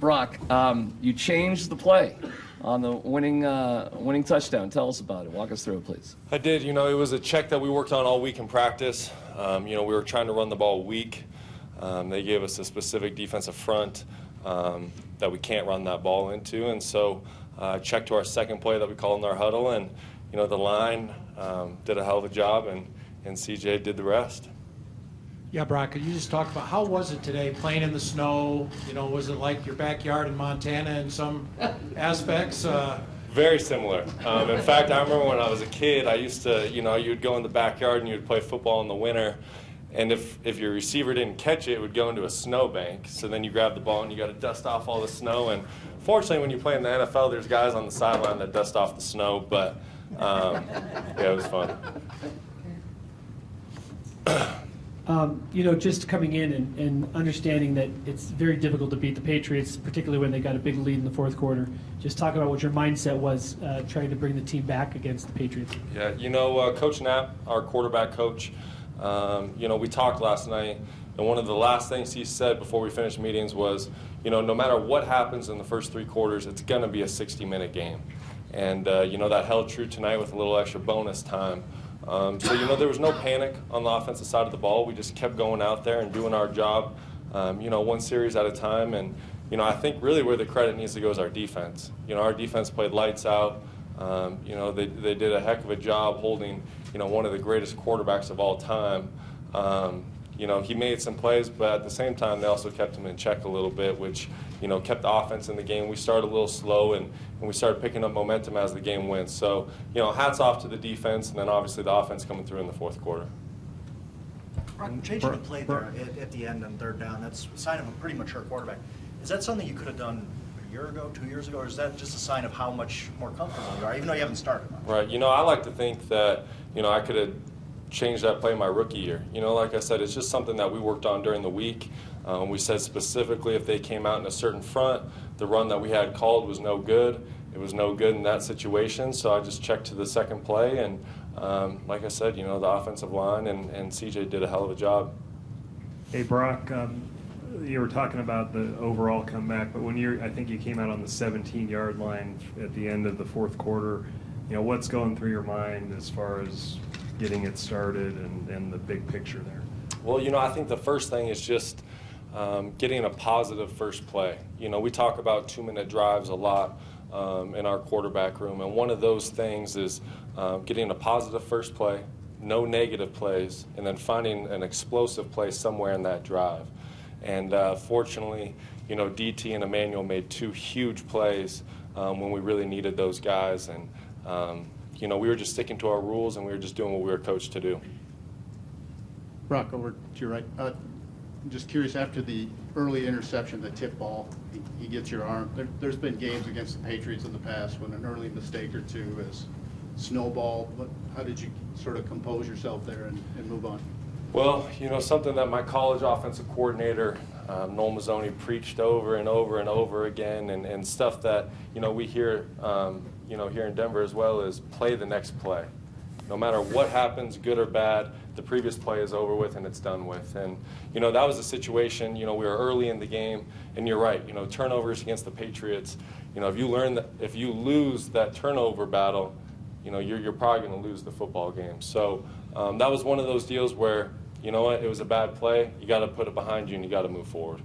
Brock, you changed the play on the winning touchdown. Tell us about it. Walk us through it, please. I did. You know, it was a check that we worked on all week in practice. We were trying to run the ball weak. They gave us a specific defensive front that we can't run that ball into. And so check to our second play that we called in our huddle. And, the line did a hell of a job, and CJ did the rest. Yeah, Brock, could you just talk about how was it today playing in the snow? Was it like your backyard in Montana in some aspects? Very similar. In fact, I remember when I was a kid, I used to, you'd go in the backyard and you'd play football in the winter. And if your receiver didn't catch it, it would go into a snowbank. So then you grab the ball and you got to dust off all the snow. And fortunately, when you play in the NFL, there's guys on the sideline that dust off the snow. But, yeah, it was fun. Just coming in and understanding that it's very difficult to beat the Patriots, particularly when they got a big lead in the fourth quarter. Just talk about what your mindset was trying to bring the team back against the Patriots. Yeah, Coach Knapp, our quarterback coach, we talked last night, and one of the last things he said before we finished meetings was, no matter what happens in the first three quarters, it's going to be a 60-minute game. And, that held true tonight with a little extra bonus time. There was no panic on the offensive side of the ball. We just kept going out there and doing our job, one series at a time. And, I think really where the credit needs to go is our defense. Our defense played lights out. They did a heck of a job holding, one of the greatest quarterbacks of all time. He made some plays, but at the same time, they also kept him in check a little bit, which, kept the offense in the game. We started a little slow, and we started picking up momentum as the game went. So, hats off to the defense, and then obviously the offense coming through in the fourth quarter. Changing the play there at the end on third down, that's a sign of a pretty mature quarterback. Is that something you could have done a year ago, 2 years ago, or is that just a sign of how much more comfortable you are, even though you haven't started much? Right. I like to think that, I could have changed that play my rookie year. Like I said, it's just something that we worked on during the week. We said specifically if they came out in a certain front, the run that we had called was no good. It was no good in that situation, so I just checked to the second play, and like I said, the offensive line and CJ did a hell of a job. Hey, Brock, you were talking about the overall comeback, but I think you came out on the 17-yard line at the end of the fourth quarter. What's going through your mind as far as getting it started and the big picture there? Well, I think the first thing is just getting a positive first play. We talk about 2-minute drives a lot in our quarterback room, and one of those things is getting a positive first play, no negative plays, and then finding an explosive play somewhere in that drive. And fortunately, DT and Emmanuel made 2 huge plays when we really needed those guys, and we were just sticking to our rules, and we were just doing what we were coached to do. Brock, over to your right. I'm just curious, after the early interception, the tip ball, he gets your arm. There's been games against the Patriots in the past when an early mistake or two has snowballed. How did you sort of compose yourself there and move on? Well, something that my college offensive coordinator, Noel Mazzoni, preached over and over and over again, and stuff that, we hear, here in Denver as well, is play the next play. No matter what happens, good or bad, the previous play is over with and it's done with. And, that was a situation, we were early in the game, and you're right, turnovers against the Patriots, if you lose that turnover battle, you're probably going to lose the football game. So that was one of those deals where, it was a bad play, you got to put it behind you and you got to move forward.